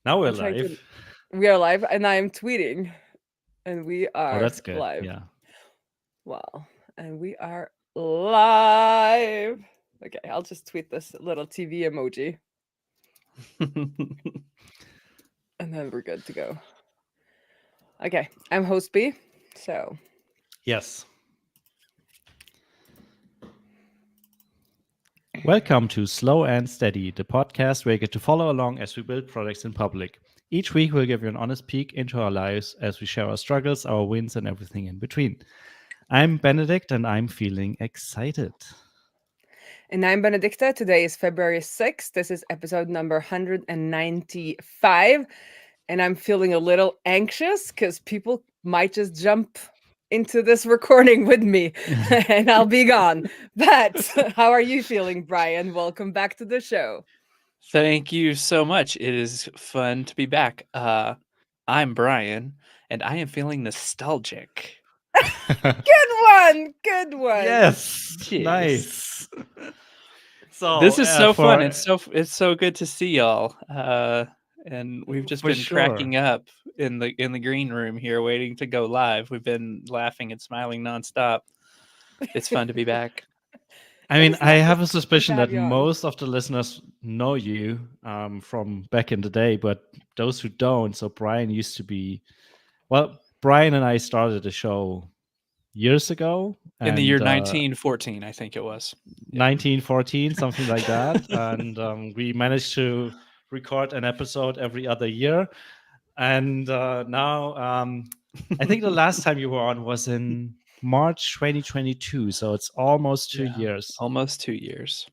Now we're I'm trying to. live. We are live, and I am tweeting, and we Oh, are that's good. live. Yeah. Wow, and we are live. Okay, I'll just tweet this little TV emoji, and then we're good to go. Okay, I'm host B. So Yes. Welcome to Slow and Steady, the podcast where you get to follow along as we build products in public. Each week, we'll give you an honest peek into our lives as we share our struggles, our wins, and everything in between. I'm Benedict, and I'm feeling excited. And I'm Benedicta. Today is February 6th. This is episode number 195. And I'm feeling a little anxious because people might just jump into this recording with me and I'll be gone. But how are you feeling, Brian? Welcome back to the show. Thank you so much. It is fun to be back. I'm Brian, and I am feeling nostalgic. Good one. Good one. Yes. Yes. Nice. So, This is so fun. for It's so good to see y'all. And we've just for been sure. cracking up in the green room here, waiting to go live. We've been laughing and smiling nonstop. It's fun to be back. I It mean, is I nice have a to suspicion have that you on. most of the listeners know you from back in the day, but those who don't, so Brian used to be, well, Brian and I started the show years ago, In the year and 1914, I think it was. Yeah. 1914, something like that. And we managed to record an episode every other year. And now, I think the last time you were on was in March 2022. So it's almost two Yeah. years. Almost 2 years.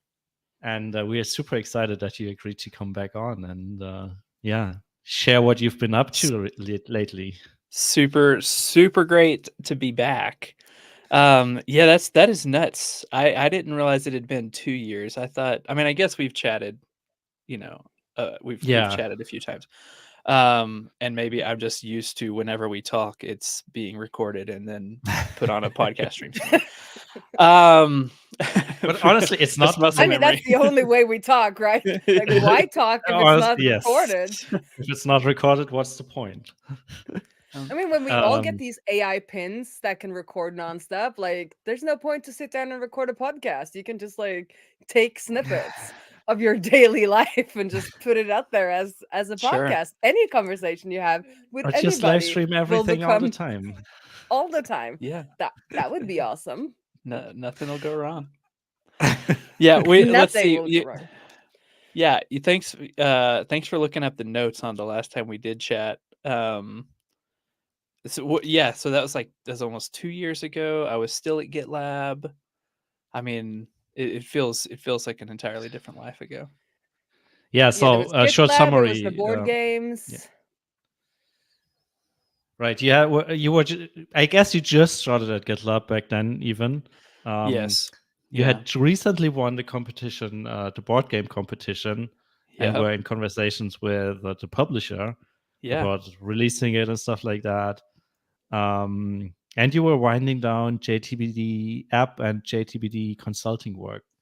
And we are super excited that you agreed to come back on and yeah, share what you've been up to lately. Super great to be back. Yeah, that is nuts. I didn't realize it had been 2 years. I guess we've chatted, you know, we've Yeah. chatted a few times. And maybe I'm just used to whenever we talk, it's being recorded and then put on a podcast stream somewhere. Um, But honestly, it's that's not muscle I mean, that's memory. the only way we talk, right? Like, why talk if it's not honestly, yes. recorded? If it's not recorded, what's the point? I mean, when we all get um these AI pins that can record nonstop, like, there's no point to sit down and record a podcast. You can just like take snippets of your daily life and just put it out there as a Sure. podcast. Any conversation you have with or just live anybody stream will everything all the become time. all the time. Yeah. That would be awesome. No, nothing will go wrong. Yeah, let's Nothing see. will go wrong. Yeah, thanks for looking up the notes on the last time we did chat. So that was almost 2 years ago. I was still at GitLab. I mean, it feels like an entirely different life ago. Yeah, Yeah, there so was short GitLab, there was the summary. board Yeah, games. right. Yeah, you were. I guess you just started at GitLab back then, even. Um, Yes. you Yeah. had recently won the competition, the board game competition, and Yep. were in conversations with the publisher Yeah. about releasing it and stuff like that. And you were winding down JTBD app and JTBD consulting work. I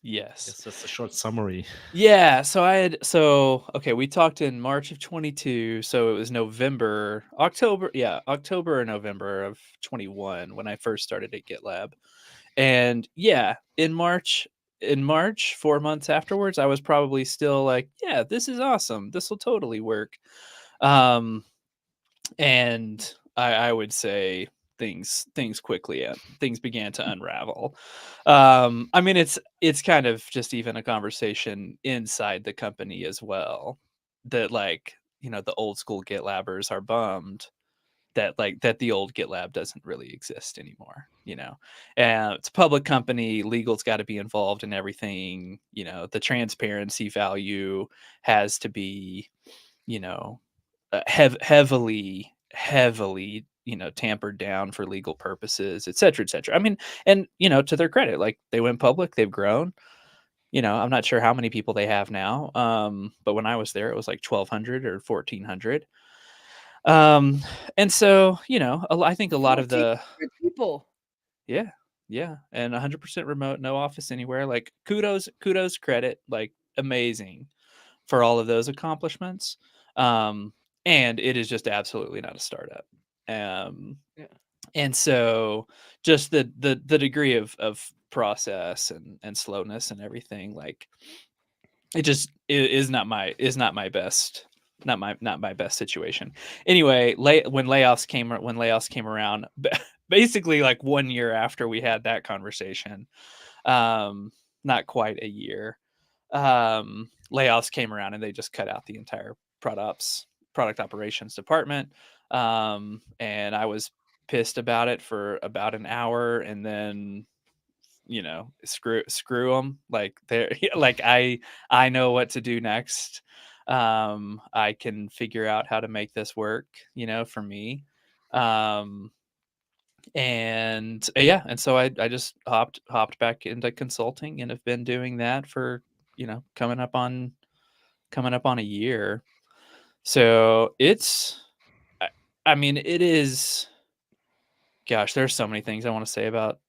Yes. guess that's a short summary. Yeah. Okay, we talked in March of 22, so it was October or November of 21 when I first started at GitLab. And yeah, in March, 4 months afterwards, I was probably still like, yeah, this is awesome. This will totally work. Um, and I would say things began to unravel. I mean, it's kind of just even a conversation inside the company as well, that like, the old school GitLabbers are bummed that the old GitLab doesn't really exist anymore, and it's a public company. Legal's got to be involved in everything. The transparency value has to be, you know heavily, tampered down for legal purposes, et cetera, et cetera. I mean, and to their credit, like, they went public, they've grown. I'm not sure how many people they have now, but when I was there, it was like 1,200 or 1,400. um and so, I think a lot of the 1,400 people. yeah, yeah, and 100% remote, no office anywhere. Like, kudos, credit, like, amazing. for all of those accomplishments. And it is just absolutely not a startup. Um, Yeah. and so just the degree of process and slowness and everything, like it just is not my best, not my best situation. Anyway, when layoffs came around, basically like 1 year after we had that conversation, not quite a year, layoffs came around and they just cut out the entire product operations department. And I was pissed about it for about an hour, and then screw them, like they're like I know what to do next. I can figure out how to make this work, for me. um and yeah, and so I just hopped back into consulting and have been doing that for coming up on a year. So it's I, I mean, it is, gosh, there's so many things I want to say about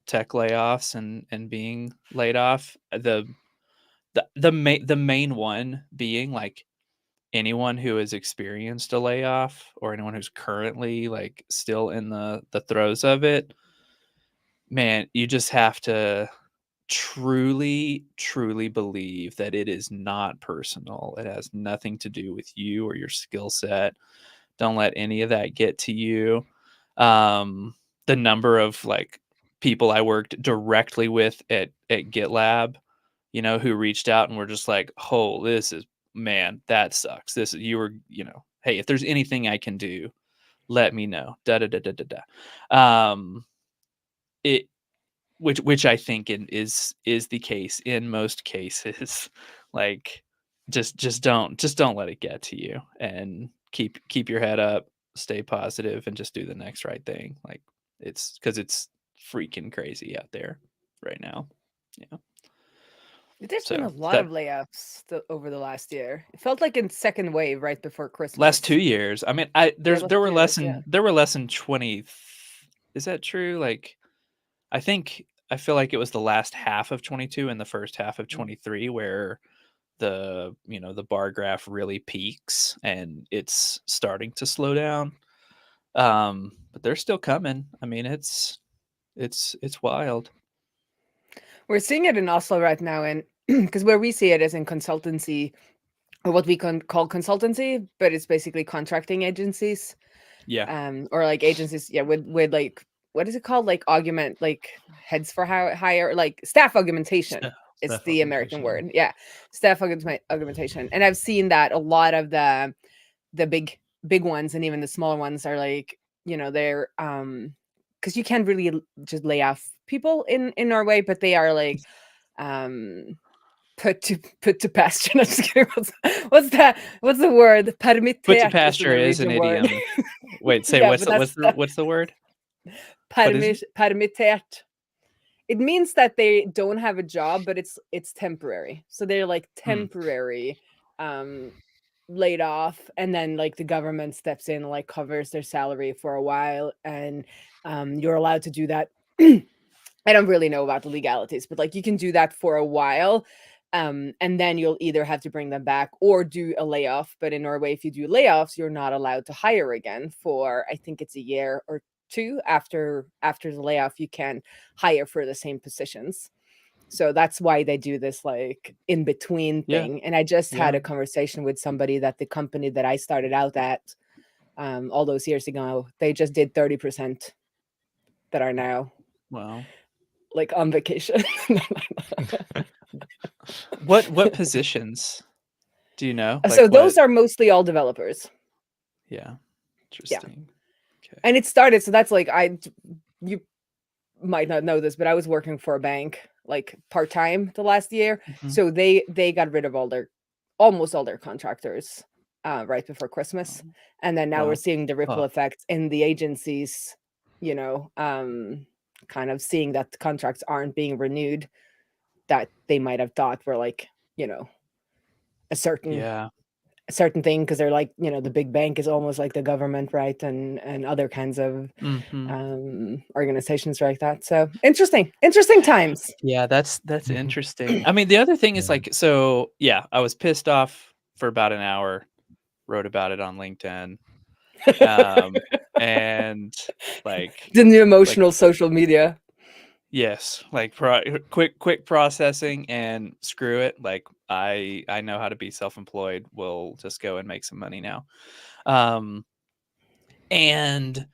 tech layoffs and being laid off. The main one being, like, anyone who has experienced a layoff or anyone who's currently, like, still in the throes of it, man, you just have to truly, truly believe that it is not personal. It has nothing to do with you or your skill set. Don't let any of that get to you. Um, the number of, like, people I worked directly with at GitLab, who reached out and were just like, "Oh, this is, man, that sucks. This you were, hey, if there's anything I can do, let me know." Da da da da da da. It which I think is the case in most cases. Like, just don't let it get to you, and keep your head up, stay positive, and just do the next right thing. Like, it's because it's freaking crazy out there right now. Yeah. There's been a So lot that of layoffs over the last year. It felt like in second wave right before Christmas. last 2 years, I mean, last there were 2 less years, yeah. than there were less than 20. Is that true? Like, I feel like it was the last half of 22 and the first half of 23 where the bar graph really peaks and it's starting to slow down. But they're still coming. I mean, it's wild. We're seeing it in Oslo right now, and because where we see it is in consultancy, or what we can call consultancy, but it's basically contracting agencies, Yeah. or like agencies, yeah, with like, what is it called, like augment, like heads for hire, like staff augmentation. It's Staff the American augmentation, word, yeah, staff augmentation. And I've seen that a lot of the big ones and even the smaller ones are like, they're because you can't really just lay off people in Norway, but they are like put to pasture. I'm just kidding. What's the word? Put to Permittert is the pasture is an Norwegian word. idiom. Wait, say Yeah, what's but the, that's what's the word? What is it? permittert. It means that they don't have a job, but it's temporary. So they're like temporary laid off, and then like the government steps in and like covers their salary for a while, and you're allowed to do that. I don't really know about the legalities, but like you can do that for a while. And then you'll either have to bring them back or do a layoff. But in Norway, if you do layoffs, you're not allowed to hire again for, I think it's a year or two after the layoff. You can hire for the same positions. So that's why they do this like in between Yeah. thing. And I just had Yeah. a conversation with somebody that the company that I started out at all those years ago, they just did 30% that are now Wow. like on vacation. What positions do you know? So Like, those what? are mostly all developers. Yeah. Yeah. Interesting. Okay. And it started, so that's like you might not know this, but I was working for a bank like part-time the last year. Mhm. So they got rid of almost all their contractors right before Christmas. And then now we're Wow. seeing the ripple Oh. effects in the agencies, kind of seeing that the contracts aren't being renewed that they might have thought were like, a certain Yeah. a certain thing because they're like, the big bank is almost like the government, right? And other kinds of organizations like that. So interesting times. Yeah, that's Mhm. interesting. I mean, the other thing is like, so yeah, I was pissed off for about an hour, wrote about it on LinkedIn, and like, The new emotional social media. yes, like quick processing and screw it. Like I know how to be self-employed. We'll just go and make some money now. And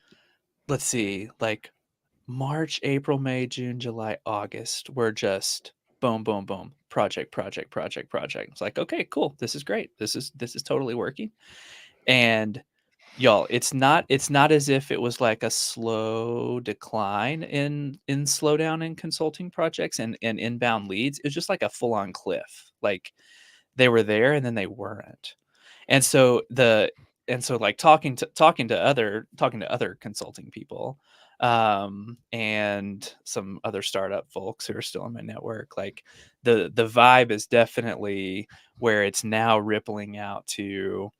let's see, like March, April, May, June, July, August, we're just boom, boom, boom, project. It's like, okay, cool. This is great. This is totally working. And y'all, it's not as if it was like a slow decline in slowdown in consulting projects and inbound leads. It was just like a full-on cliff. Like they were there and then they weren't. And so like talking to other consulting people, and some other startup folks who are still in my network, like the vibe is definitely where it's now rippling out to,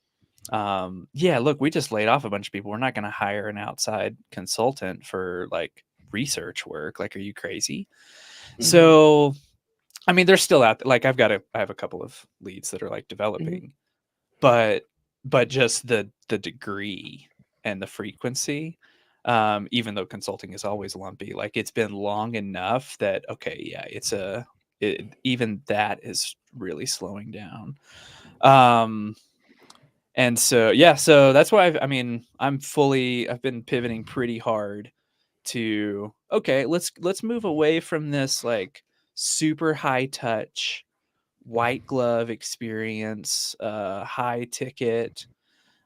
yeah, look, we just laid off a bunch of people. We're not going to hire an outside consultant for like research work. Like, are you crazy? So, I mean, they're still out there. Like I have a couple of leads that are like developing, but just the degree and the frequency, even though consulting is always lumpy, like it's been long enough that, okay, yeah, even that is really slowing down. And so, yeah, so that's why I've been pivoting pretty hard to, okay, let's move away from this like super high touch, white glove experience, high ticket,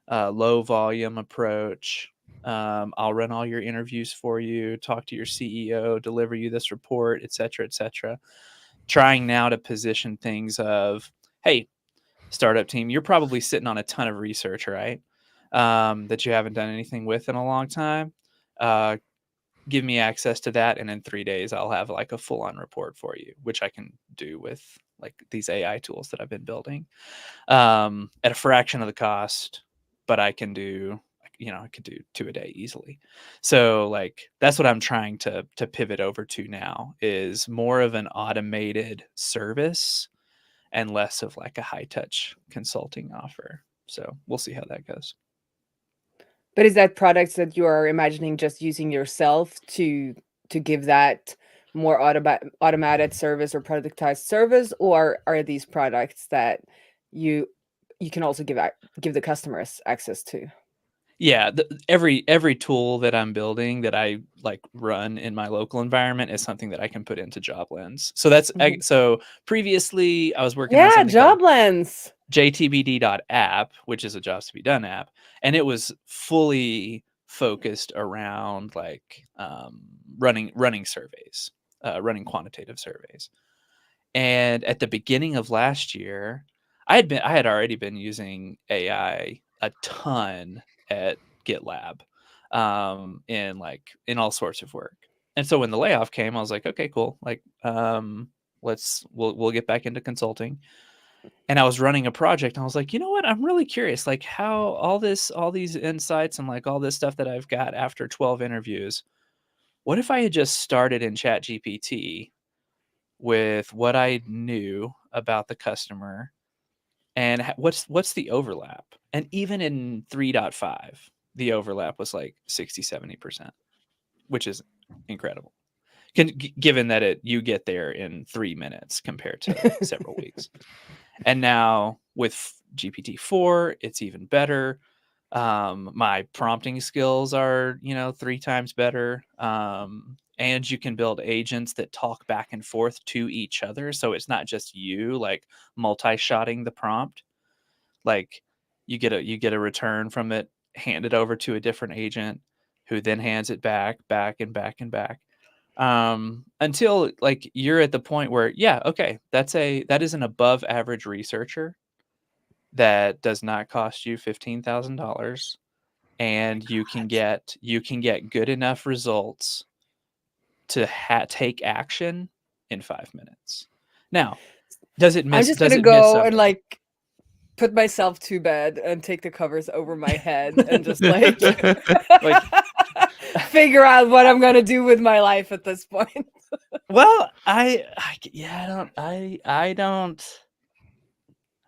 low volume approach. I'll run all your interviews for you, talk to your CEO, deliver you this report, et cetera, et cetera. Trying now to position things of, hey, startup team, you're probably sitting on a ton of research, right? That you haven't done anything with in a long time. Give me access to that, and in 3 days I'll have like a full-on report for you, which I can do with like these AI tools that I've been building, at a fraction of the cost, but I could do 2 a day easily. So like that's what I'm trying to pivot over to now, is more of an automated service and less of like a high touch consulting offer. So we'll see how that goes. But is that products that you are imagining just using yourself to give that more automated service or productized service, or are these products that you can also give the customers access to? Yeah, every tool that I'm building that I like run in my local environment is something that I can put into JobLens. So so previously I was working on Yeah, something called JobLens. JTBD.app, which is a jobs to be done app, and it was fully focused around like, running surveys, running quantitative surveys. And at the beginning of last year, I had already been using AI a ton at GitLab, in all sorts of work. And so when the layoff came, I was like, okay, cool. Like, we'll get back into consulting. And I was running a project and I was like, you know what? I'm really curious, like how all these insights and like all this stuff that I've got after 12 interviews, what if I had just started in ChatGPT with what I knew about the customer and what's the overlap? And even in 3.5, the overlap was like 60-70%, which is incredible. Given that you get there in 3 minutes compared to several weeks. And now with GPT-4, it's even better. My prompting skills are, 3 times better. And you can build agents that talk back and forth to each other. So it's not just you like multi-shotting the prompt. Like you get a return from it, hand it over to a different agent who then hands it back and back. Until like you're at the point where, yeah, okay, that is an above average researcher that does not cost you $15,000, and you can get good enough results to take action in 5 minutes. Now, does it I'm miss just does gonna it miss go and something? like put myself to bed and take the covers over my head and just like Like, figure out what I'm gonna do with my life at this point. well, yeah, I don't.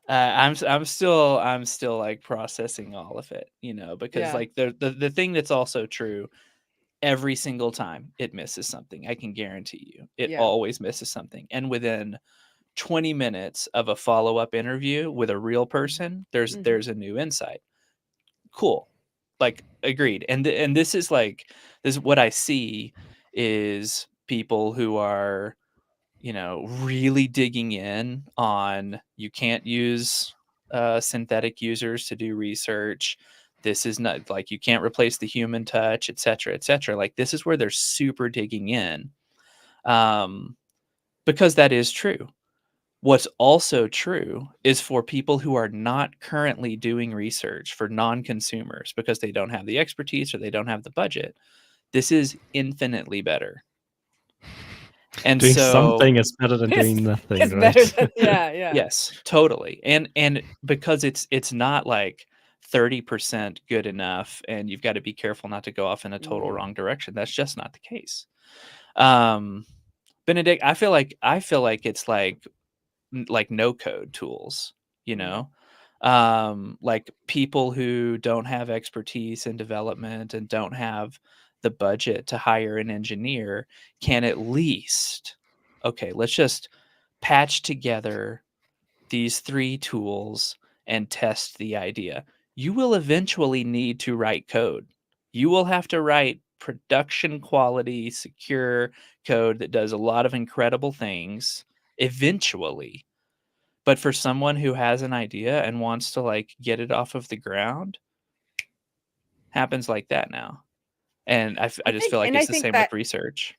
I'm still like processing all of it, because Yeah. like the thing that's also true, every single time it misses something. I can guarantee you, it Yeah. always misses something. And within 20 minutes of a follow-up interview with a real person, Mhm. there's a new insight. Cool. Like, agreed. And this is what I see is people who are, really digging in on, you can't use synthetic users to do research. This is not like, you can't replace the human touch, et cetera, et cetera. Like, this is where they're super digging in, because that is true. What's also true is for people who are not currently doing research, for non-consumers, because they don't have the expertise or they don't have the budget, this is infinitely better. And Doing so, something is better than It's, doing nothing, it's better right? than yeah. yes, totally. And because it's not like 30% good enough, and you've got to be careful not to go off in a total wrong direction. That's just not the case. Benedict, I feel like it's like no code tools, like people who don't have expertise in development and don't have the budget to hire an engineer can at least, okay, let's just patch together these 3 tools and test the idea. You will eventually need to write code. You will have to write production quality, secure code that does a lot of incredible things eventually. But for someone who has an idea and wants to like get it off of the ground, happens like that now. And I just feel like I it's the think same that with research.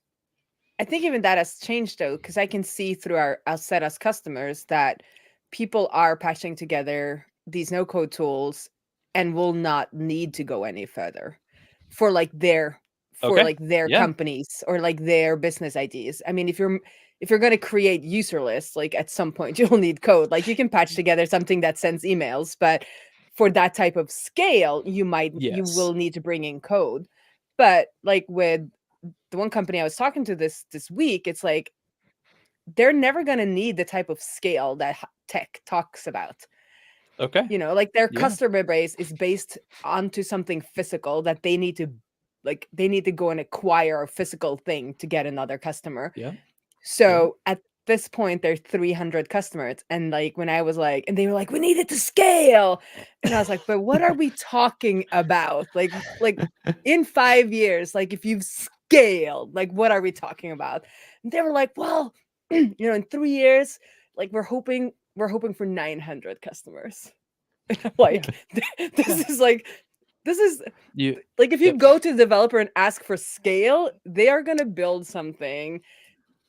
I think even that has changed though, because I can see through our set as customers that people are patching together these no code tools and will not need to go any further for like their Okay. Yeah. companies or like their business ideas. I mean, if you're going to create user lists, like at some point you'll need code. Like you can patch together something that sends emails, but for that type of scale, you Yes. will need to bring in code. But like with the one company I was talking to this week, it's like they're never going to need the type of scale that tech talks about. Okay. Like their Yeah. customer base is based onto something physical that they need to go and acquire a physical thing to get another customer. Yeah. So at this point, there's 300 customers. And like when I was like, and they were like, we need it to scale. And I was like, but what are we talking about? Like in 5 years, like if you've scaled, like what are we talking about? And they were like, well, in 3 years, like we're hoping for 900 customers. And I'm like, this is like, this is You like if you Yep. go to the developer and ask for scale, they are going to build something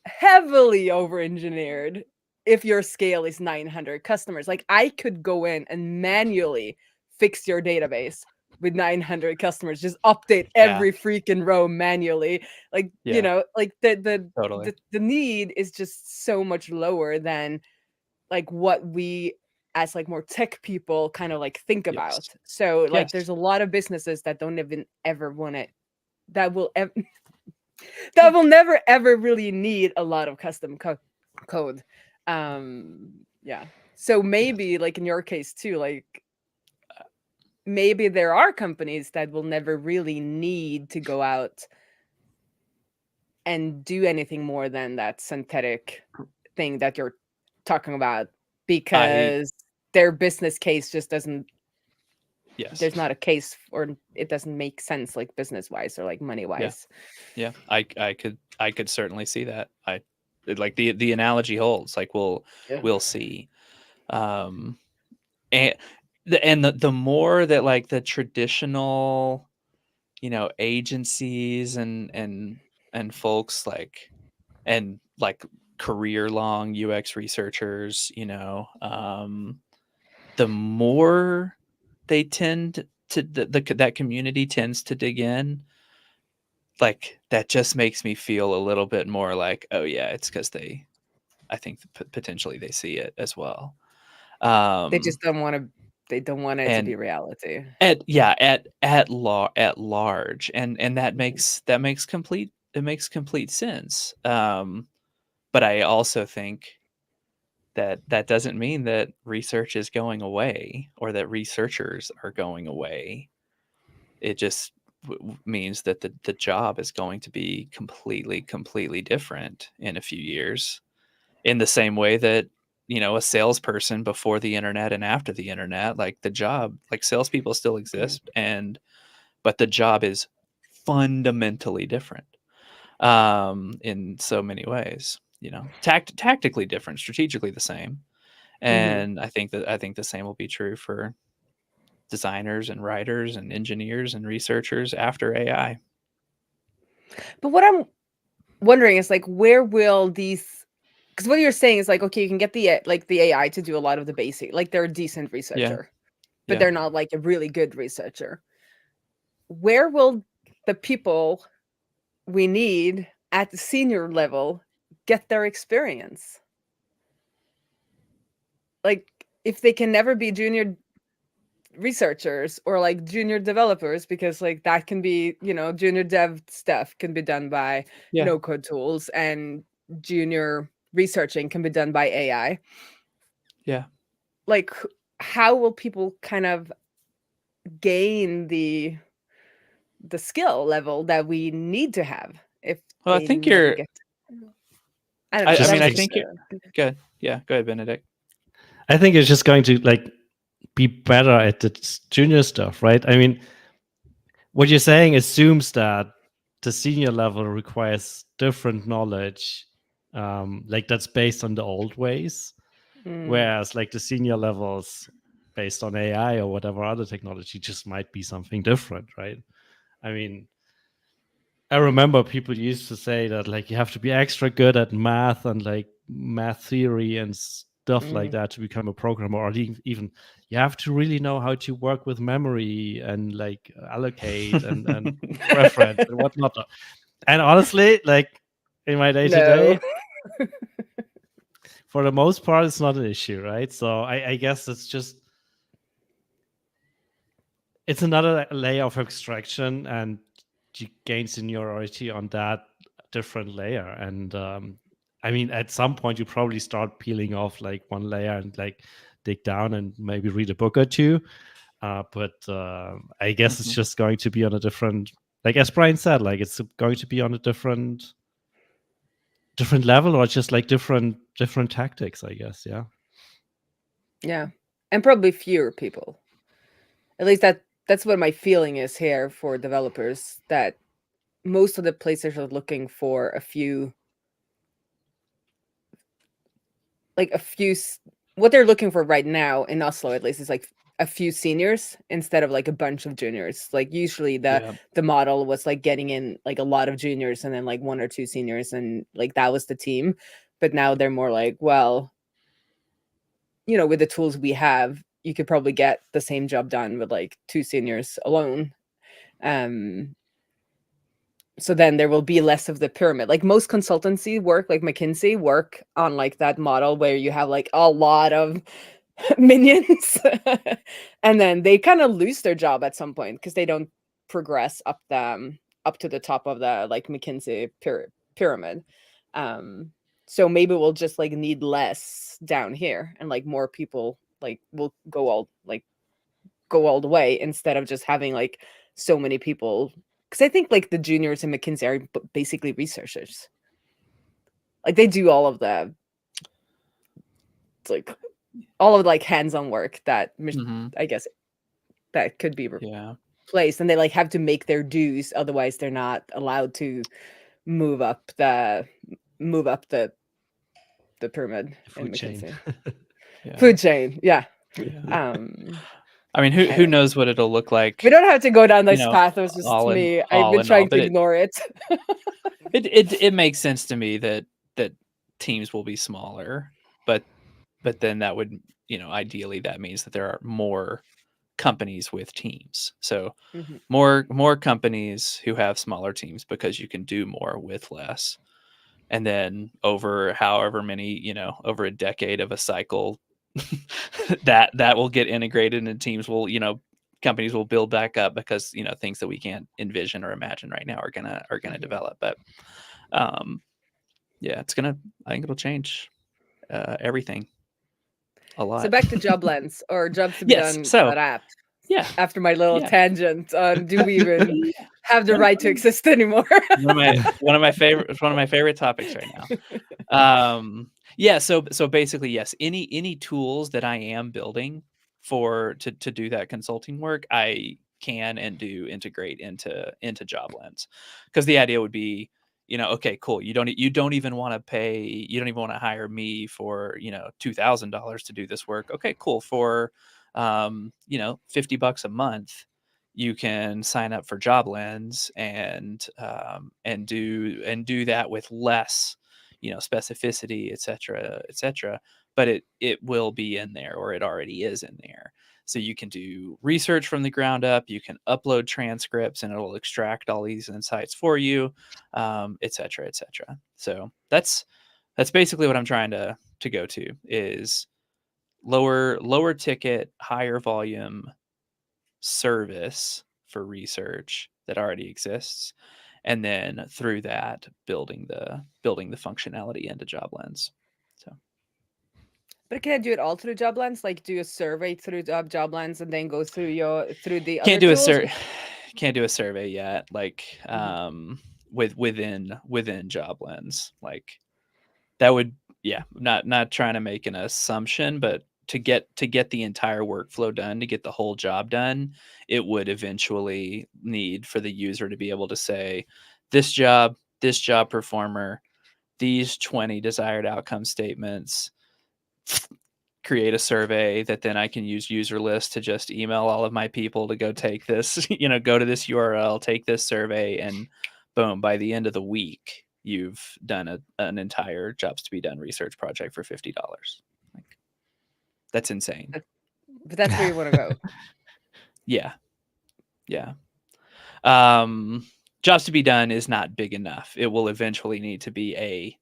heavily over engineered if your scale is 900 customers. Like I could go in and manually fix your database with 900 customers, just update every freaking row manually. Like, like Totally. the need is just so much lower than like what we as like more tech people kind of like think about. Yes. So like Yes. there's a lot of businesses that don't even ever want it, that will that will never ever really need a lot of custom code. Yeah. So maybe like in your case too, like maybe there are companies that will never really need to go out and do anything more than that synthetic thing that you're talking about, because their business case just doesn't, Yes. there's not a case, or it doesn't make sense like business wise or like money wise. Yeah. I could certainly see that. Like the analogy holds. Like we'll see. And the more that like the traditional, agencies and folks like, and like career long UX researchers, the more they tend to that community tends to dig in, like that just makes me feel a little bit more like, oh yeah, it's because I think potentially they see it as well. They just don't want to. They don't want it to be and reality. at large, and that makes complete sense. But I also think that doesn't mean that research is going away or that researchers are going away. It just means that the job is going to be completely different in a few years, in the same way that a salesperson before the internet and after the internet, like the job, like salespeople still exist, but the job is fundamentally different, in so many ways. Tactically different, strategically the same. And I think the same will be true for designers and writers and engineers and researchers after AI. But what I'm wondering is like, where will these? Because what you're saying is like, okay, you can get the AI to do a lot of the basic, like they're a decent Yeah, researcher, but yeah. they're not like a really good researcher. Where will the people we need at the senior level get their experience? Like, if they can never be junior researchers or like junior developers, because like that can be, junior dev stuff can be done by Yeah. no code tools, and junior researching can be done by AI. Yeah. Like, how will people kind of gain the skill level that we need to have if Well, I they think never you're. get I don't know. I Just mean, I That's think just you're good. Yeah, go ahead, Benedict. I think it's just going to like be better at the junior stuff, right? I mean, what you're saying assumes that the senior level requires different knowledge, like that's based on the old ways, whereas like the senior levels based on AI or whatever other technology just might be something different, right? I mean, I remember people used to say that like you have to be extra good at math and like math theory and stuff like that to become a programmer, or even you have to really know how to work with memory and like allocate and reference and whatnot. And honestly, like in my day to no. day, for the most part, it's not an issue, right? So I guess it's another layer of abstraction, and you gain seniority on that different layer. And I mean, at some point, you probably start peeling off like one layer and like dig down and maybe read a book or two. But I guess it's just going to be on a different, like as Brian said, like it's going to be on a different level, or just like different tactics, I guess. Yeah. Yeah. And probably fewer people. At least that's what my feeling is here for developers, that most of the places are looking for a few what they're looking for right now in Oslo, at least, is like a few seniors instead of like a bunch of juniors. Like usually the model was like getting in like a lot of juniors and then like one or two seniors, and like that was the team. But now they're more like, well, with the tools we have, you could probably get the same job done with like two seniors alone. So then there will be less of the pyramid. Like most consultancy work, like McKinsey work on like that model where you have like a lot of minions and then they kind of lose their job at some point because they don't progress up to the top of the like McKinsey pyramid. So maybe we'll just like need less down here, and like more people like will go all the way, instead of just having like so many people. Because I think like the juniors in McKinsey are basically researchers. Like they do all of the like hands-on work that I guess that could be replaced, and they like have to make their dues, otherwise they're not allowed to move up the pyramid in McKinsey. Food chain, yeah. I mean, who knows what it'll look like? We don't have to go down this path. It was just me. I've been trying to ignore it. It makes sense to me that teams will be smaller, but then that would, ideally that means that there are more companies with teams. So more companies who have smaller teams, because you can do more with less. And then over however many, over a decade of a cycle, that will get integrated, and teams will, companies will build back up because things that we can't envision or imagine right now are gonna develop. But yeah, I think it'll change everything a lot. So back to Joblands or Jobs to be Yes, done so app. yeah, After my little yeah. tangent on do we even have the right to exist anymore? one of my favorite topics right now. Yeah, so basically, yes, any tools that I am building to do that consulting work, I can and do integrate into Joblands, because the idea would be, okay, cool, you don't even want to hire me for $2,000 to do this work. Okay, cool, for $50 a month, you can sign up for Joblands and do that with less specificity, etc. But it will be in there, or it already is in there. So you can do research from the ground up, you can upload transcripts, and it'll extract all these insights for you, etc. So that's basically what I'm trying to go to, is lower ticket, higher volume service for research that already exists, and then through that building the functionality into Joblands. So But can I do it all through Joblands? Like do a survey through Joblands and then go through the can't other do tools? can't do a survey yet, like within Joblands. Like that would, yeah, not trying to make an assumption, but to get the entire workflow done, to get the whole job done, it would eventually need for the user to be able to say, this job performer, these 20 desired outcome statements, create a survey that then I can use user list to just email all of my people to go take this, go to this URL, take this survey, and boom, by the end of the week, you've done an entire Jobs to be done research project for $50. Like, that's insane. But that's where you want to go. Yeah. Jobs to be done is not big enough. It will eventually need to be a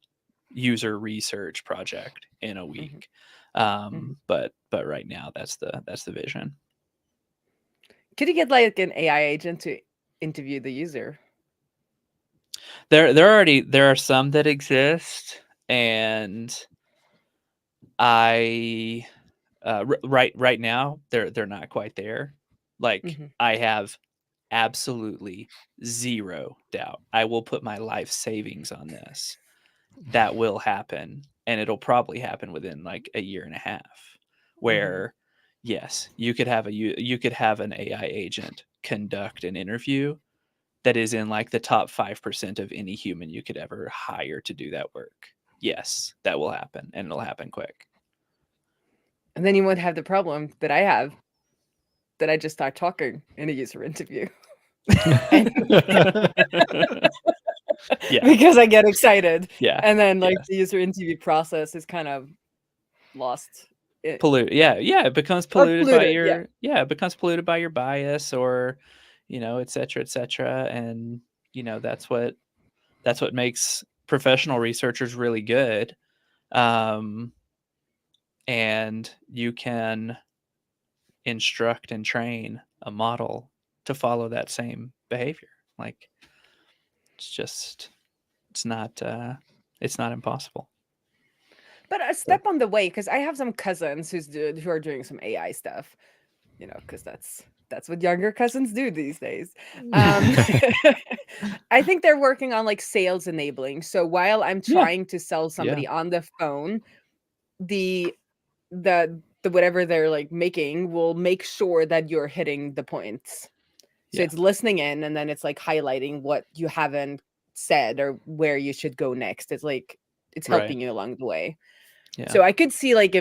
user research project in a week. But right now that's the vision. Could you get like an AI agent to interview the user? There are some that exist, and I right now they're not quite there. Like I have absolutely zero doubt. I will put my life savings on this. That will happen, and it'll probably happen within like a year and a half, where yes, you could have an AI agent conduct an interview that is in like the top 5% of any human you could ever hire to do that work. Yes, that will happen, and it'll happen quick. And then you won't have the problem that I have, that I just start talking in a user interview. Yeah. Because I get excited. Yeah. And then like the user interview process is kind of lost. Yeah, it becomes polluted by your it becomes polluted by your bias, or et cetera, and that's what makes professional researchers really good. And you can instruct and train a model to follow that same behavior. Like it's not impossible. But a step on the way, because I have some cousins who are doing some AI stuff, because that's what younger cousins do these days. I think they're working on like sales enabling. So while I'm trying to sell somebody on the phone, the whatever they're like making will make sure that you're hitting the points. So it's listening in, and then it's like highlighting what you haven't said or where you should go next. It's like it's helping you along the way. So I could see like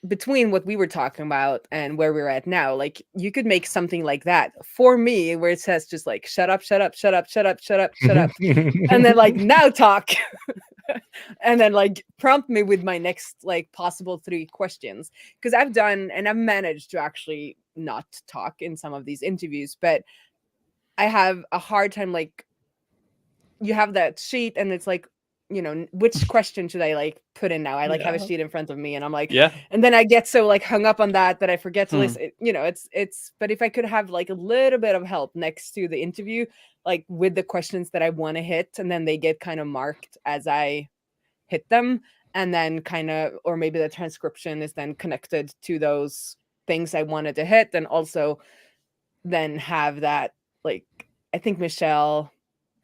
between what we were talking about and where we're at now, like you could make something like that for me, where it says just like shut up, shut up, shut up, shut up, shut up, shut up, and then like now talk, and then like prompt me with my next like possible 3 questions. Because I've managed to actually not talk in some of these interviews, but I have a hard time, like you have that sheet and it's like which question should I like put in now? I like have a Yeah. sheet in front of me, and I'm like, Yeah. and then I get so like hung up on that I forget to Hmm. listen. It's. But if I could have like a little bit of help next to the interview, like with the questions that I want to hit, and then they get kind of marked as I hit them, and then kind of, or maybe the transcription is then connected to those things I wanted to hit, and also then have that, like, I think Michelle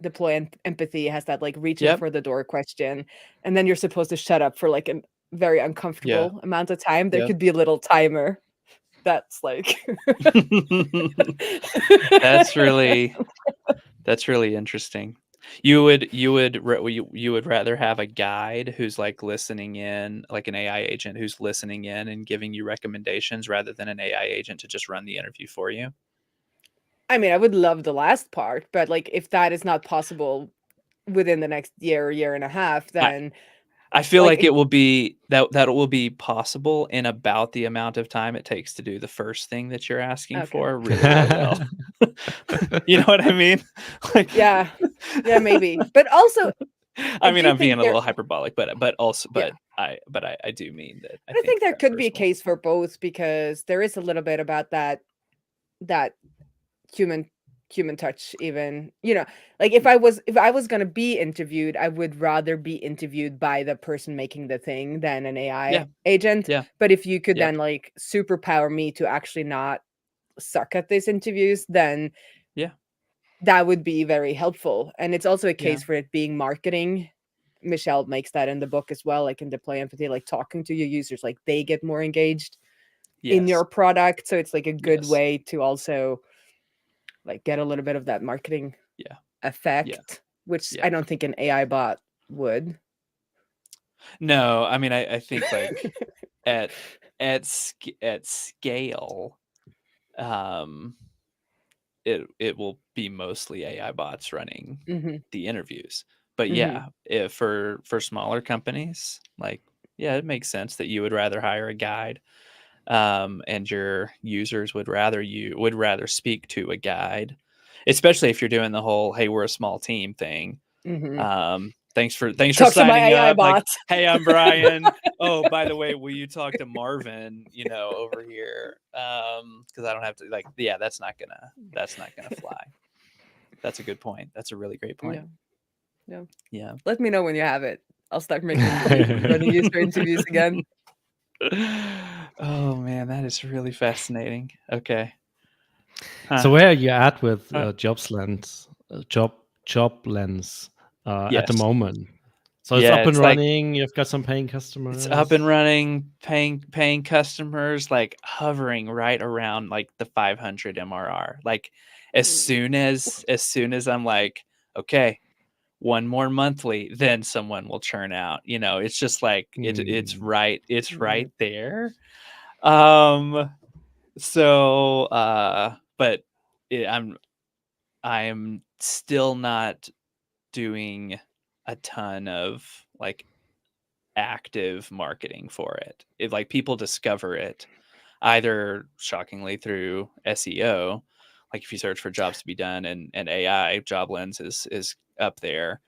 deploy empathy has that like reaching Yep. for the door question, and then you're supposed to shut up for like a very uncomfortable amount of time. There Yeah. could be a little timer that's like That's really interesting. You would rather have a guide who's like listening in, like an AI agent who's listening in and giving you recommendations, rather than an AI agent to just run the interview for you? I mean, I would love the last part, but like if that is not possible within the next year or year and a half, then I feel like like it will be that will be possible in about the amount of time it takes to do the first thing that you're asking Okay. for really, really well. You know what I mean? Like, yeah, maybe. But also, I mean, do I'm being think a there- little hyperbolic, but also, Yeah. I do mean that. I think there that could be a first one- case for both, because there is a little bit about that human touch. Even, like if I was going to be interviewed, I would rather be interviewed by the person making the thing than an AI Yeah. agent. Yeah. But if you could Yep. then like superpower me to actually not suck at these interviews, then Yeah. that would be very helpful. And it's also a Yeah. case for it being marketing. Michelle makes that in the book as well, like in Deploy Empathy, like talking to your users, like they get more engaged in Yes. your product. So it's like a good Yes. way to also like get a little bit of that marketing effect, which Yeah. I don't think an AI bot would. No, I mean, I think like at scale, it will be mostly AI bots running Mhm. the interviews. But Mhm. yeah, if for smaller companies, like, yeah, it makes sense that you would rather hire a guide, and your users would rather speak to a guide, especially if you're doing the whole "Hey, we're a small team" thing. Mhm. Thanks for Talk to my signing AI up. Like, bot. hey, I'm Brian. Oh, by the way, will you talk to Marvin? Over here, because I don't have to. Like, yeah, that's not gonna fly. That's a good point. That's a really great point. Yeah. Yeah. Let me know when you have it. I'll start making running user interviews again. Oh man, that is really fascinating. Okay. Huh. So where are you at with Uh, JobLens? JobLens at the Yes. moment. So it's Yeah, up and it's like- running. You've got some paying customers. It's up and running, paying customers, like hovering right around like the 500 MRR. Like as soon as I'm like, okay, one more monthly, then someone will churn out. It's just like it's right there. So but I'm still not doing a ton of like active marketing for it. Like people discover it either shockingly through SEO, like if you search for jobs to be done and AI, JobLens is up there,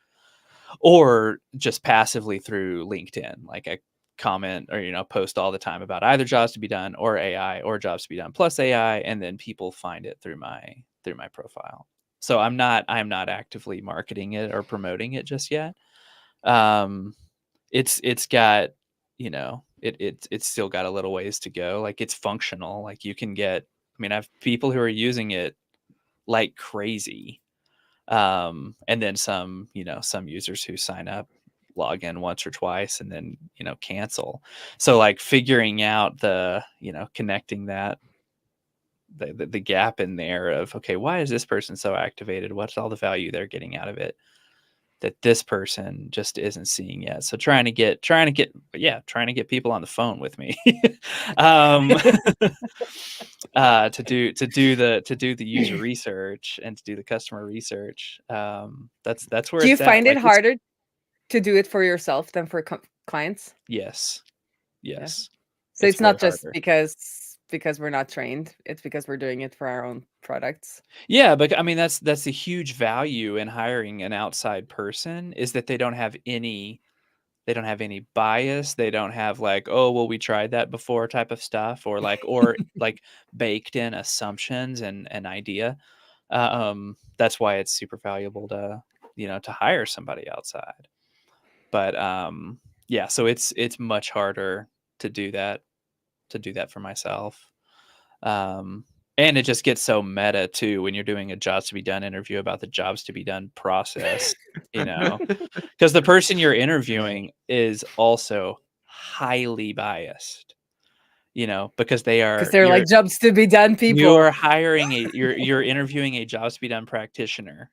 or just passively through LinkedIn. Like I comment or post all the time about either jobs to be done or AI, or jobs to be done plus AI, and then people find it through my profile. So I'm not actively marketing it or promoting it just yet. It's got, it's still got a little ways to go. Like it's functional. Like you can get, I mean, I have people who are using it like crazy. And then some users who sign up, log in once or twice, and then, cancel. So like figuring out connecting that, the gap in there of, okay, why is this person so activated? What's all the value they're getting out of it that this person just isn't seeing yet? So trying to get people on the phone with me, to do the user research and to do the customer research. That's where Do you it's at. find it Like, harder to do it for yourself than for clients? Yes. So it's not just way harder. because we're not trained. It's because we're doing it for our own products. Yeah, but I mean that's a huge value in hiring an outside person, is that they don't have any bias. They don't have like, oh well, we tried that before type of stuff, or like baked in assumptions and an idea. That's why it's super valuable to to hire somebody outside. But yeah, so it's much harder to do that for myself. And it just gets so meta too when you're doing a jobs to be done interview about the jobs to be done process, because the person you're interviewing is also highly biased, because Because they're like jobs to be done people. you're hiring you're interviewing a jobs to be done practitioner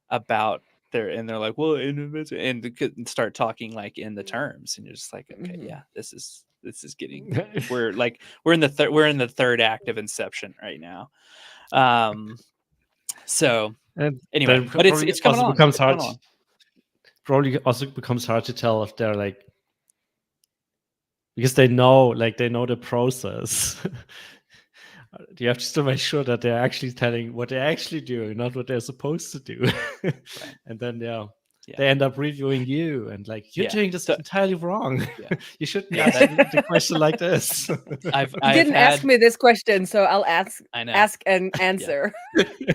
about and they're like, well, and start talking like in the terms, and you're just like, okay, yeah, this is getting, we're in the third act of Inception right now. So And anyway, then but it's coming also along. becomes It's coming hard. along. Probably also becomes hard to tell if they're like, because they know the process. You have to still make sure that they're actually telling what they're actually doing, not what they're supposed to do. And then they end up reviewing you and like, you're doing this entirely wrong. You shouldn't ask the question like this. You didn't ask me this question, so I'll ask and answer.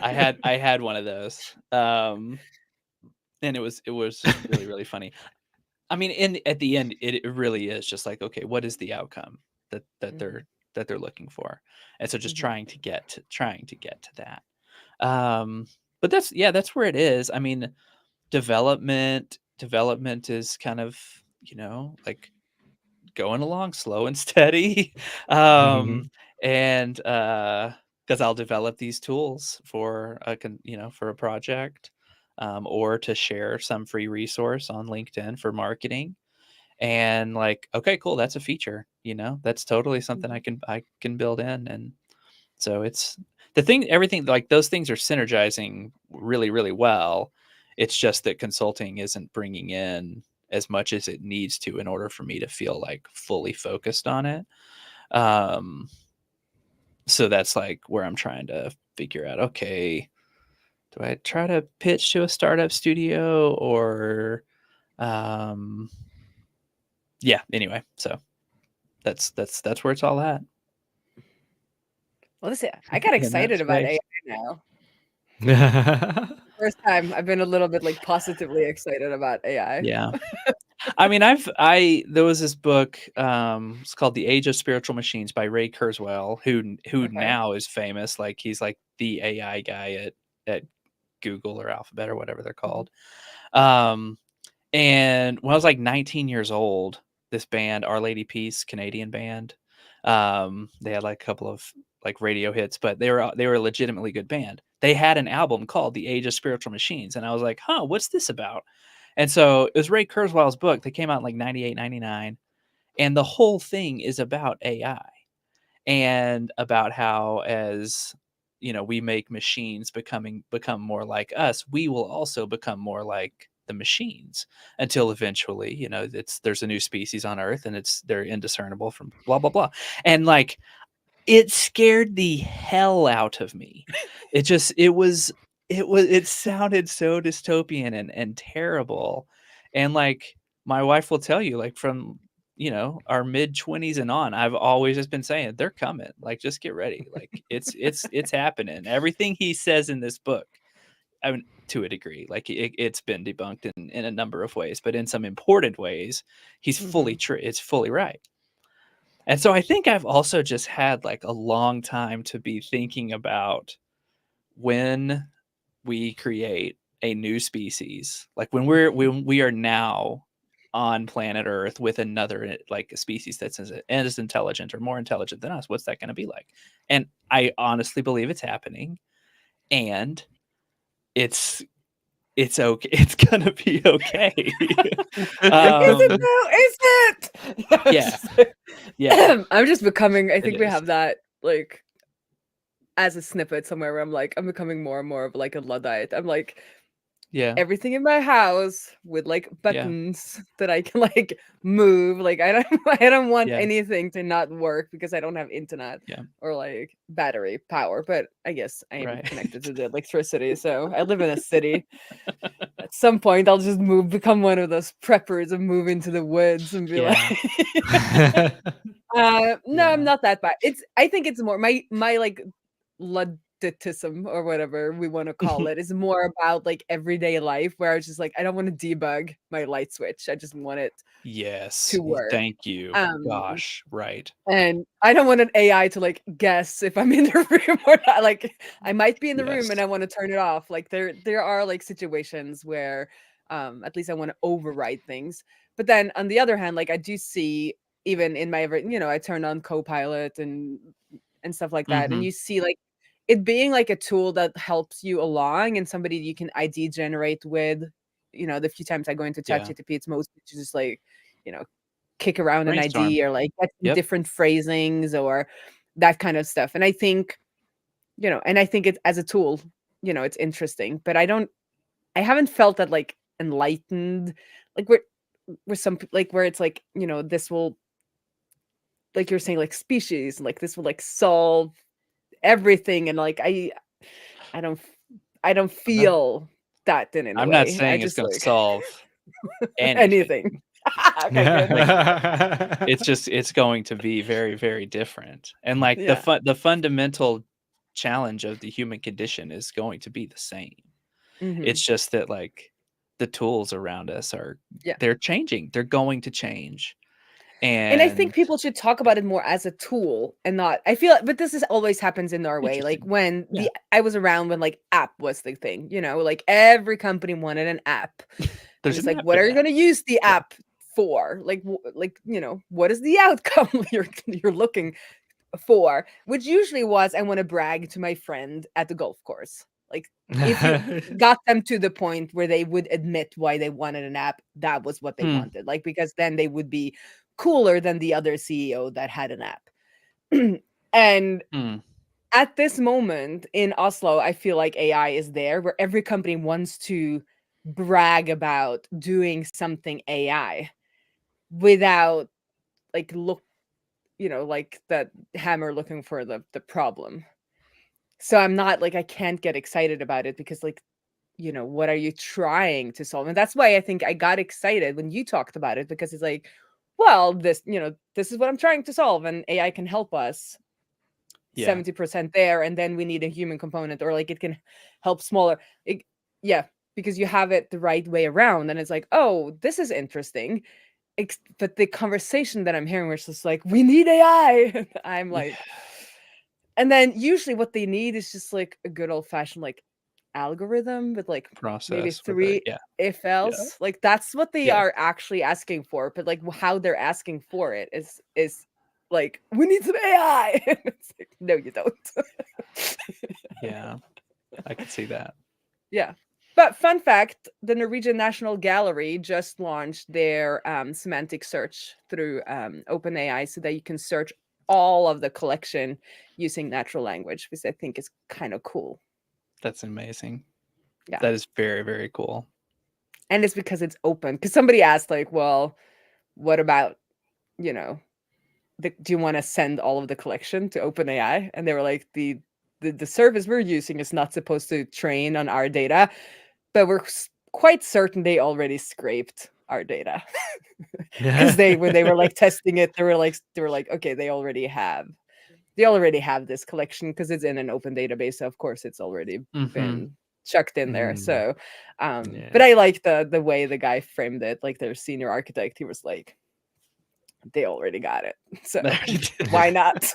I had one of those, and it was really, really funny. I mean, at the end, it really is just like, okay, what is the outcome that they're looking for? And so just trying to get to that. But that's where it is. I mean, development is kind of, like going along slow and steady. And because I'll develop these tools for a project, or to share some free resource on LinkedIn for marketing. And like, okay, cool, that's a feature, that's totally something I can build in. And so it's everything, like those things are synergizing really, really well. It's just that consulting isn't bringing in as much as it needs to in order for me to feel like fully focused on it. So that's like where I'm trying to figure out, okay, do I try to pitch to a startup studio or, yeah, anyway, so that's where it's all at. Well, listen, I got excited about AI now. First time I've been a little bit like positively excited about AI. Yeah. I mean, there was this book, it's called The Age of Spiritual Machines by Ray Kurzweil, who now is famous. Like he's like the AI guy at Google or Alphabet or whatever they're called. And when I was like 19 years old, this band, Our Lady Peace, Canadian band, they had like a couple of like radio hits, but they were a legitimately good band. They had an album called The Age of Spiritual Machines, and I was like, huh, what's this about? And so it was Ray Kurzweil's book. They came out in like 98, 99, and the whole thing is about AI and about how, as we make machines become more like us, we will also become more like the machines, until eventually, there's a new species on Earth and they're indiscernible from blah blah blah. And like, it scared the hell out of me. It sounded so dystopian and terrible. And like, my wife will tell you, like, from our mid-20s and on, I've always just been saying, they're coming, like, just get ready, like it's happening. Everything he says in this book, I mean, to a degree, like it's been debunked in a number of ways, but in some important ways, he's fully true. It's fully right. And so I think I've also just had like a long time to be thinking about when we create a new species, like when we are now on planet Earth with another, like a species that's as intelligent or more intelligent than us, what's that going to be like? And I honestly believe it's happening, and it's okay. It's gonna be okay. Is it though? Is it? Yeah. I'm just becoming, I think we have that like as a snippet somewhere where I'm like, I'm becoming more and more of like a Luddite. I'm like, Yeah. everything in my house with like buttons that I can like move. Like I don't I don't want Yeah. anything to not work because I don't have internet Yeah. or like battery power. But I guess I am Right. connected to the electricity. So I live in a city. At some point I'll just become one of those preppers and move into the woods and be Yeah. like no, Yeah. I'm not that bad. I think it's more my like ludditism or whatever we want to call it is more about like everyday life where I was just like, I don't want to debug my light switch. I just want it Yes. to work. Thank you. Gosh. Right. And I don't want an AI to like guess if I'm in the room or not. Like I might be in the room Yes. and I want to turn it off. Like there are like situations where at least I want to override things. But then on the other hand, like I do see even in my I turn on Copilot and stuff like that. And Mhm. you see like it being like a tool that helps you along and somebody you can ID generate with. The few times I go into Yeah. ChatGPT, it's mostly just like, kick around an Brainstorm. ID or like get Yep. different phrasings or that kind of stuff. And I think, it's as a tool, it's interesting, but I haven't felt that like enlightened, like where some like where it's like, this will, like you're saying, like species, like this will like solve everything. And like I don't I don't feel that in any I'm not way. I saying it's just gonna like solve anything. anything. Okay, good. It's going to be very, very different. And like Yeah. the fundamental challenge of the human condition is going to be the same. Mhm. It's just that like the tools around us Yeah. they're changing. They're going to change. And I think And people should talk about it more as a tool and not, I feel, but this is always happens in Norway. Like interesting. when Yeah. I was around when like app was the thing, like every company wanted an app. And There's it's an like, app what for are you that. going to use the Yeah. app for? Like, what is the outcome you're looking for? Which usually was, I want to brag to my friend at the golf course. Like if you got them to the point where they would admit why they wanted an app, that was what they Hmm. wanted. Like, because then they would be cooler than the other CEO that had an app. And Hmm. at this moment in Oslo, I feel like AI is there where every company wants to brag about doing something AI without like like that hammer looking for the problem. So I'm not like, I can't get excited about it because like, what are you trying to solve? And that's why I think I got excited when you talked about it, because it's like, well, this is what I'm trying to solve and AI can help us. Yeah. 70% there, and then we need a human component, or like it can help smaller. Yeah, because you have it the right way around, and it's like, oh, this is interesting. But the conversation that I'm hearing, where it's just like, we need AI. I'm like, and then usually what they need is just like a good old fashioned like algorithm with like maybe Process with it. 3 Yeah. if Yeah. else. Like that's what they Yeah. are actually asking for. But like how they're asking for it is like, we need some AI. It's like, no, you don't. Yeah. I can see that. Yeah. But fun fact, the Norwegian National Gallery just launched their semantic search through OpenAI so that you can search all of the collection using natural language, which I think is kind of cool. That's amazing. Yeah. That is very, very cool. And it's because it's open. Because somebody asked, like, well, what about, do you want to send all of the collection to OpenAI? And they were like, the service we're using is not supposed to train on our data, but we're quite certain they already scraped our data. Because when they were like testing it, they were like, okay, they already have this collection because it's in an open database. So of course it's already been chucked in there. So but I like the way the guy framed it, like their senior architect. He was like, they already got it, so why not?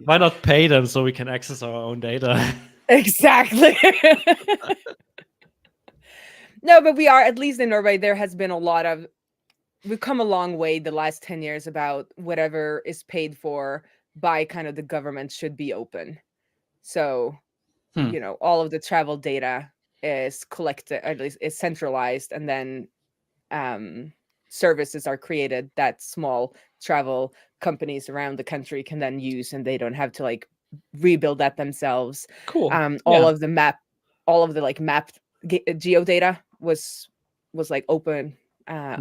Why not pay them so we can access our own data? Exactly. No, but we are, at least in Norway, there has been we've come a long way the last 10 years about whatever is paid for by kind of the government should be open. So, all of the travel data is collected, at least is centralized, and then services are created that small travel companies around the country can then use, and they don't have to like rebuild that themselves. Cool. All of the map, all of the like mapped geodata was like opened a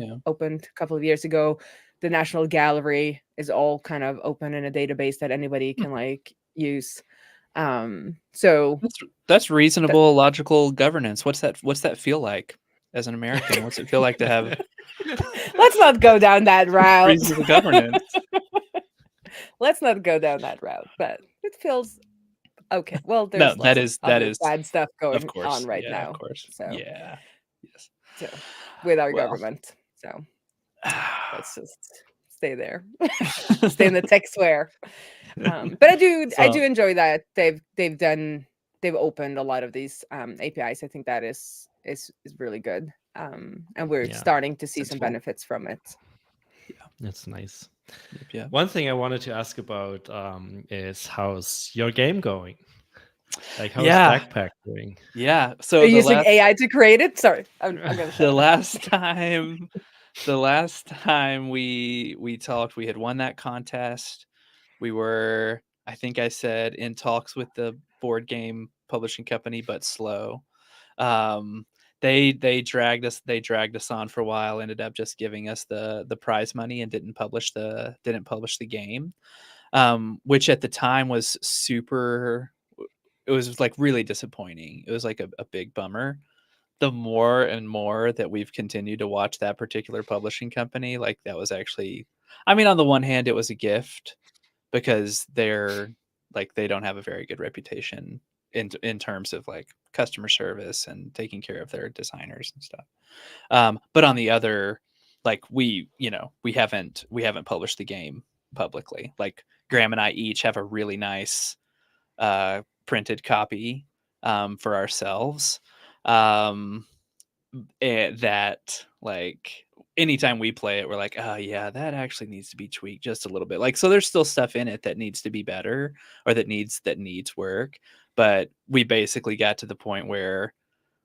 couple of years ago. The National Gallery is all kind of open in a database that anybody can like use. So that's reasonable, logical governance. What's that feel like as an American? What's it feel like to have let's not go down that route. reasonable governance? Let's not go down that route, but it feels okay. Well, No, there's that lots is of other bad stuff going of course on right yeah, now. Of course. So Yeah. Yes. so with our Well. government. So let's just stay there. Stay in the tech sphere. But I do enjoy that they've opened a lot of these APIs. I think that is really good. And we're starting to see some benefits from it. Yeah, that's nice. Yeah. One thing I wanted to ask about is how's your game going? Like how's Backpack doing? Yeah. So are you using AI to create it? Sorry, I'm gonna the last time we talked, we had won that contest. We were, I think I said, in talks with the board game publishing company, but slow. They dragged us on for a while, ended up just giving us the prize money and didn't publish the game, which at the time was it was like really disappointing. It was like a big bummer. The more and more that we've continued to watch that particular publishing company, like that was actually, I mean, on the one hand, it was a gift because they're like, they don't have a very good reputation in terms of like customer service and taking care of their designers and stuff. But on the other, like we haven't published the game publicly. Like Graham and I each have a really nice printed copy for ourselves. That like anytime we play it, we're like, oh yeah, that actually needs to be tweaked just a little bit. Like, so there's still stuff in it that needs to be better or that needs work. But we basically got to the point where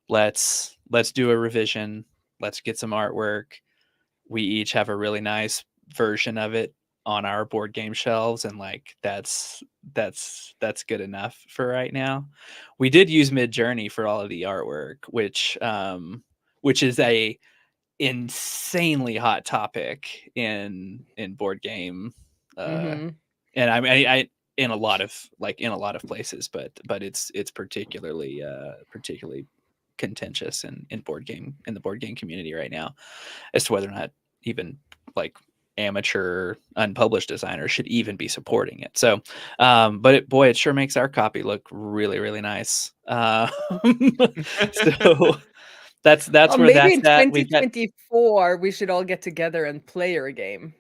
let's do a revision. Let's get some artwork. We each have a really nice version of it on our board game shelves, and like that's good enough for right now. We did use Midjourney for all of the artwork, which is a insanely hot topic in board game and I mean I in a lot of places, but it's particularly contentious in the board game community right now as to whether or not even like amateur unpublished designers should even be supporting it. So but it sure makes our copy look really, really nice. So that's where maybe that's in at. 2024 we should all get together and play your game.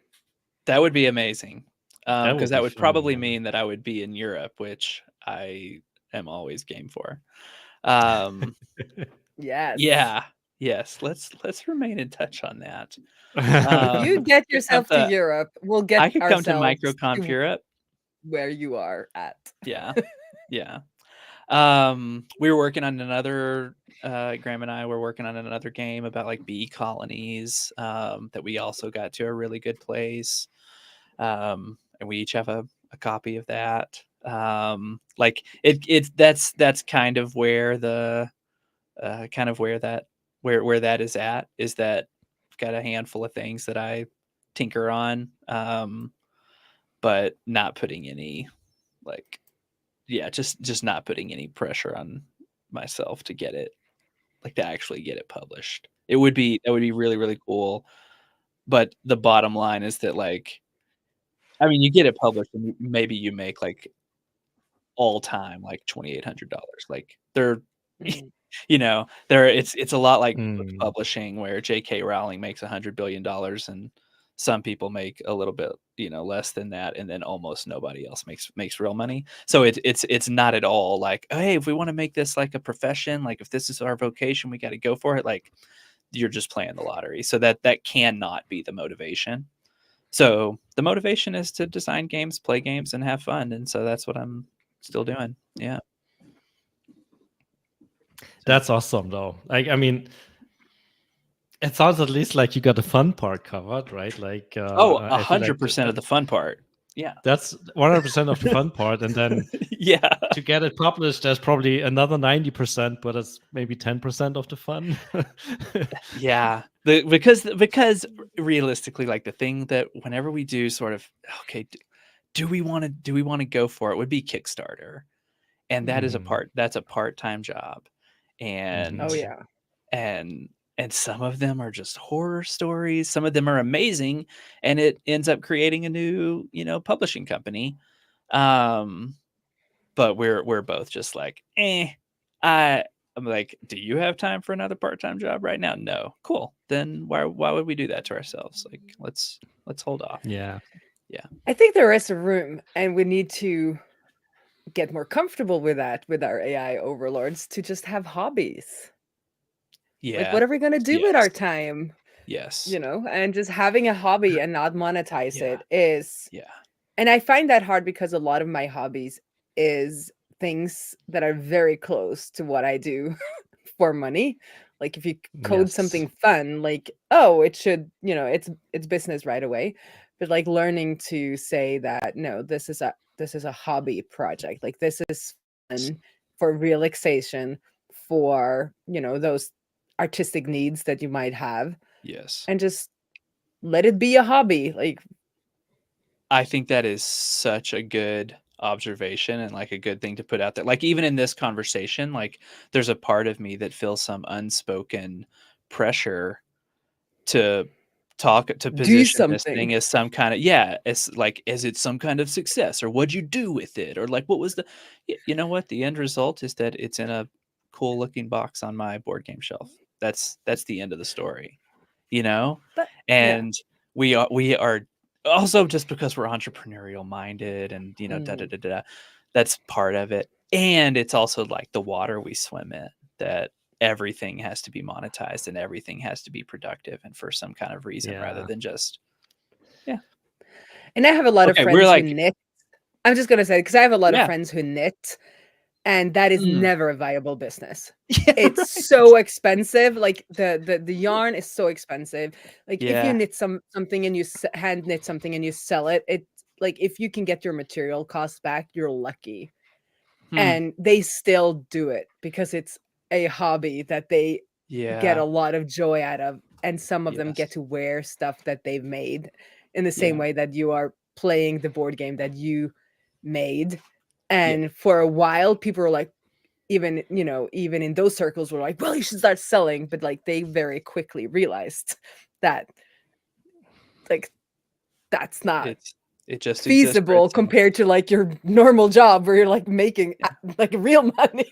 That would be amazing. Because that would fun, probably yeah. mean that I would be in Europe, which I am always game for. Yes. Yes. Let's remain in touch on that. If you get yourself to to- Europe, we'll get I could come to ourselves MicroConf Europe. where you are at. Yeah. Yeah. We were working on another Graham and I were working on another game about like bee colonies that we also got to a really good place. And we each have a copy of that. Like that's kind of where the where that is at, is that I've got a handful of things that I tinker on, but not putting any like, yeah, just not putting any pressure on myself to get it, like to actually get it published. That would be really, really cool. But the bottom line is that like, I mean, you get it published and maybe you make like all time like $2,800. Like they're it's a lot like book publishing, where J.K. Rowling makes $100 billion and some people make a little bit less than that, and then almost nobody else makes real money. So it's not at all like, oh, hey, if we want to make this like a profession, like if this is our vocation, we got to go for it. Like you're just playing the lottery. So that cannot be the motivation. So the motivation is to design games, play games, and have fun. And so that's what I'm still doing. Yeah. That's awesome, though. Like, I mean, it sounds at least like you got the fun part covered, right? Like, 100% of the fun part. Yeah. That's 100% of the fun part, and then Yeah. to get it published, there's probably another 90%, but it's maybe 10% of the fun. Yeah. Because realistically, like the thing that whenever we do sort of, okay, do we want to go for it, would be Kickstarter. And that is Mhm. that's a part-time job. And Oh Mhm. yeah. and some of them are just horror stories, some of them are amazing, and it ends up creating a new, publishing company. Um but we're both just like, I'm like, do you have time for another part-time job right now? No. Cool. Then why would we do that to ourselves? Like, let's hold off. Yeah. I think there is a room, and we need to get more comfortable with that with our AI overlords to just have hobbies. Like, Yeah. what are we gonna do with Yes. our time? Yes. And just having a hobby and not monetize Yeah. it is, Yeah. and I find that hard because a lot of my hobbies is things that are very close to what I do for money. Like if you code Yes. something fun, like, oh, it should, it's business right away. But like learning to say that no, this is a hobby project. Like this is fun for relaxation, for, those artistic needs that you might have, Yes. and just let it be a hobby. Like, I think that is such a good observation and like a good thing to put out there. Like even in this conversation, like there's a part of me that feels some unspoken pressure to to do position this something. thing as some kind of, yeah, it's like, is it some kind of success, or what'd you do with it, or like what was the you know what, the end result is that it's in a cool looking box on my board game shelf. That's the end of the story, you know. But yeah. And we are also, just because we're entrepreneurial minded and da da Mm. da da, that's part of it. And it's also like the water we swim in, that everything has to be monetized and everything has to be productive and for some kind of reason, rather Yeah. than just, yeah. And I have a lot of Okay, we're friends who like, knit. I'm just gonna say, because I have a lot of yeah. friends who knit, and that is Mm. never a viable business. Yeah, It's right. so expensive. Like the yarn is so expensive. Like if you Yeah. knit something and you hand knit something and you sell it, it like if you can get your material costs back, you're lucky. Hmm. And they still do it because it's a hobby that they get Yeah. a lot of joy out of, and some of them get Yes. to wear stuff that they've made in the same Yeah. way that you are playing the board game that you made. Yeah. And for a while people were like, even even in those circles were like, well, you should start selling, but like they very quickly realized that like that's not It just exists for feasible itself. compared to like your normal job where you're like making Yeah. like real money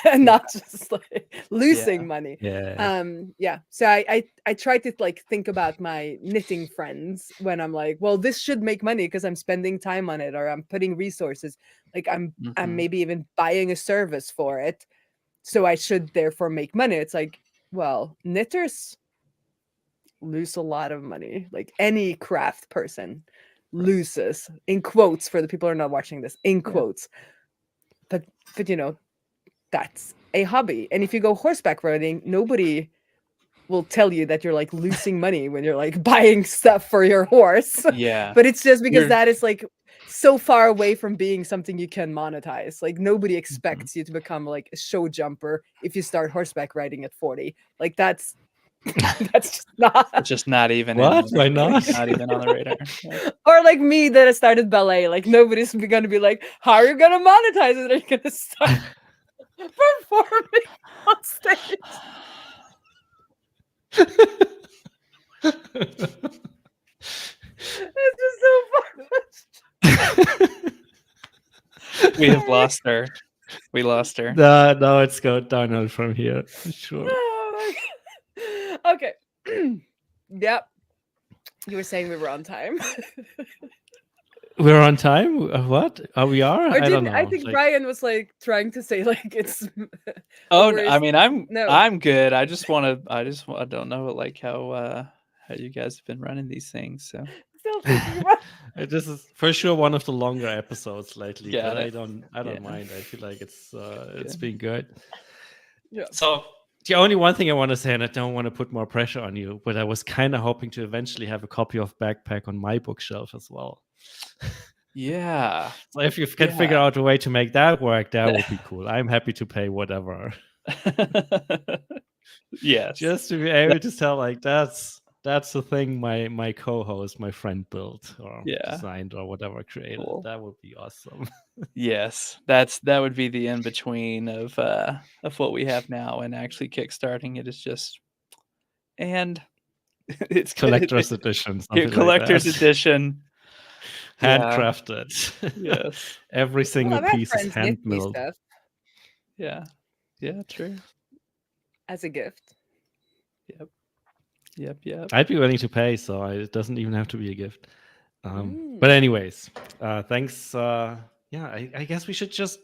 and Yeah. not just like Yeah. losing money. Yeah. Yeah, so I try to like think about my knitting friends when I'm like, well, this should make money because I'm spending time on it, or I'm putting resources, like I'm Mhm. maybe even buying a service for it, so I should therefore make money. It's like, well, knitters lose a lot of money. Like any craft person loses, in quotes, for the people who are not watching this, in Yeah. quotes. But that's a hobby. And if you go horseback riding, nobody will tell you that you're like losing money when you're like buying stuff for your horse. Yeah. But it's just because You're that is like so far away from being something you can monetize. Like nobody Mhm. expects you to become like a show jumper if you start horseback riding at 40. Like that's that's just not. It's just not even What? Why not? not even on the radar. Yeah. Or like me that I started ballet. Like nobody's gonna be like, how are you gonna monetize it? Are you gonna start performing on stage? It's just so far. We have lost her. We lost her. No, it's going downhill from here. For sure. Okay. Yep. You were saying we were on time. We're on time? What? We are? Or I don't didn't I know. think Like, Brian was like trying to say like it's Oh, or I is- mean, I'm no. good. I don't know like how you guys have been running these things. So Still thinking about this is for sure one of the longer episodes lately, Got but it. I don't Yeah. mind. I feel like it's Good. been good. Yeah. So the only one thing I want to say, and I don't want to put more pressure on you, but I was kind of hoping to eventually have a copy of Backpack on my bookshelf as well. Yeah. So if you can figure Yeah. out a way to make that work, that would be cool. I'm happy to pay whatever. Yes. Just to be able to tell, like, that's the thing my co-host, my friend, built or Yeah. designed or whatever created. Cool. That would be awesome. Yes, that would be the in between of what we have now and actually kickstarting it is just and it's Collector's edition, here, something collector's like that. edition. Yeah. Handcrafted. Yes. Every Well, single I've had piece is friends hand gift me milled. stuff Yeah. Yeah, true. as a gift. Yep. I'd be willing to pay, so it doesn't even have to be a gift. Mm. But anyways, thanks. Yeah, I guess we should just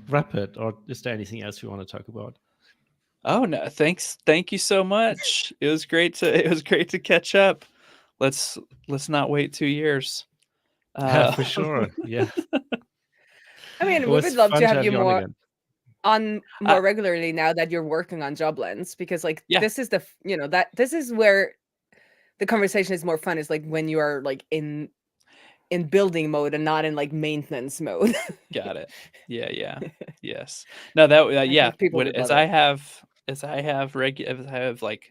wrap it. Or is there anything else you want to talk about? Oh no, thanks. Thank you so much. It was great to catch up. Let's not wait 2 years. For sure. Yeah. I mean, It we was would love fun to have you on more again. on more regularly now that you're working on Joblens, because like Yeah. this is the that this is where the conversation is more fun, is like when you are like in building mode and not in like maintenance mode. Got it. Yeah. Yes. No, that yeah. think people What, would as love I it. have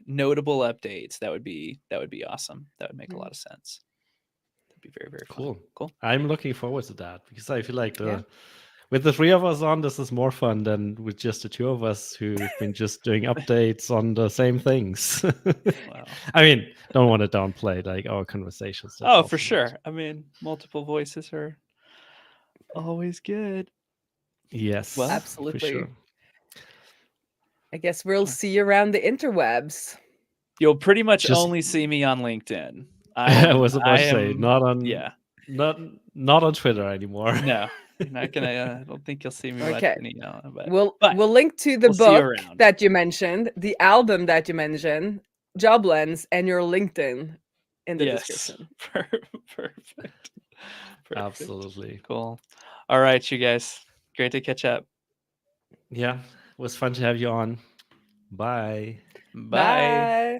notable updates, that would be awesome. That would make a lot of sense. That'd be very, very fun. Cool. I'm looking forward to that because I feel like Yeah. with the three of us on, this is more fun than with just the two of us who've been just doing updates on the same things. Wow. I mean, don't want to downplay like our conversations. That's Oh, also for good. sure. I mean, multiple voices are always good. Yes, Well, for Absolutely. sure. I guess we'll see you around the interwebs. You'll pretty much Just- only see me on LinkedIn. I was about to say am- not on not on Twitter anymore. No, you're not gonna. I don't think you'll see me much Okay. anyhow. But We'll but link to the we'll see you book around. that you mentioned, the album that you mentioned, Joblens, and your LinkedIn in the description. Perfect. Absolutely. Cool. All right, you guys. Great to catch up. Yeah, it was fun to have you on. Bye. Bye. Bye.